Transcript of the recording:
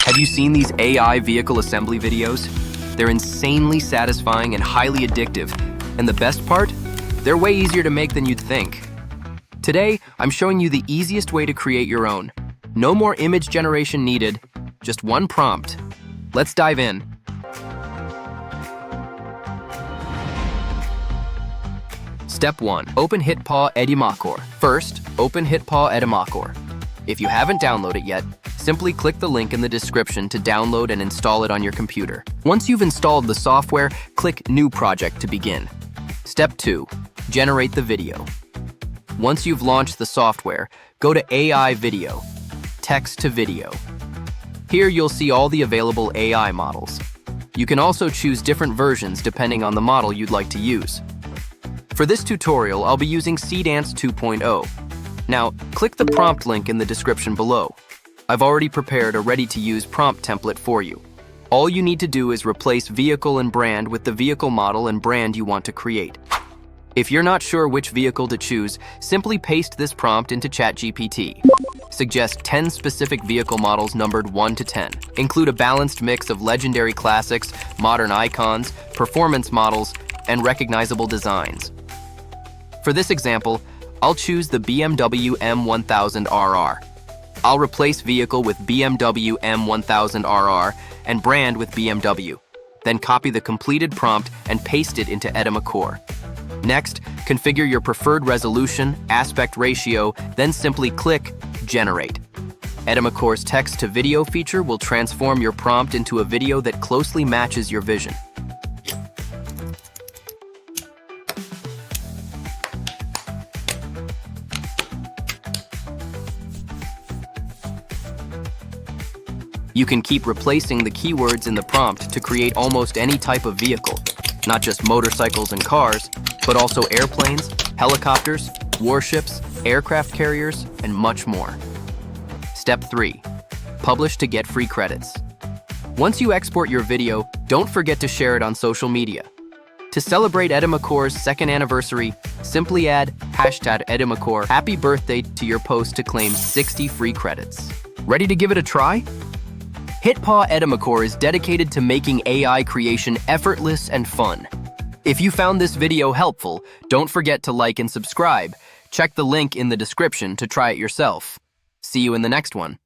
Have you seen these AI vehicle assembly videos? They're insanely satisfying and highly addictive. And the best part? They're way easier to make than you'd think. Today, I'm showing you the easiest way to create your own. No more image generation needed, just one prompt. Let's dive in. Step 1. Open HitPaw Edimakor. First, open HitPaw Edimakor. If you haven't downloaded it yet, simply click the link in the description to download and install it on your computer. Once you've installed the software, click New Project to begin. Step 2. Generate the video. Once you've launched the software, go to AI Video, Text to Video. Here you'll see all the available AI models. You can also choose different versions depending on the model you'd like to use. For this tutorial, I'll be using Seedance 2.0. Now, click the prompt link in the description below. I've already prepared a ready-to-use prompt template for you. All you need to do is replace vehicle and brand with the vehicle model and brand you want to create. If you're not sure which vehicle to choose, simply paste this prompt into ChatGPT. Suggest 10 specific vehicle models numbered 1 to 10. Include a balanced mix of legendary classics, modern icons, performance models, and recognizable designs. For this example, I'll choose the BMW M1000RR. I'll replace vehicle with BMW M1000RR and brand with BMW. Then copy the completed prompt and paste it into Edimakor. Next, configure your preferred resolution, aspect ratio, then simply click Generate. Edimakor's text-to-video feature will transform your prompt into a video that closely matches your vision. You can keep replacing the keywords in the prompt to create almost any type of vehicle, not just motorcycles and cars, but also airplanes, helicopters, warships, aircraft carriers, and much more. Step 3. Publish to get free credits. Once you export your video, don't forget to share it on social media. To celebrate Edimakor's 2nd anniversary, simply add #Edimakor happy birthday to your post to claim 60 free credits. Ready to give it a try? HitPaw Edimakor is dedicated to making AI creation effortless and fun. If you found this video helpful, don't forget to like and subscribe. Check the link in the description to try it yourself. See you in the next one.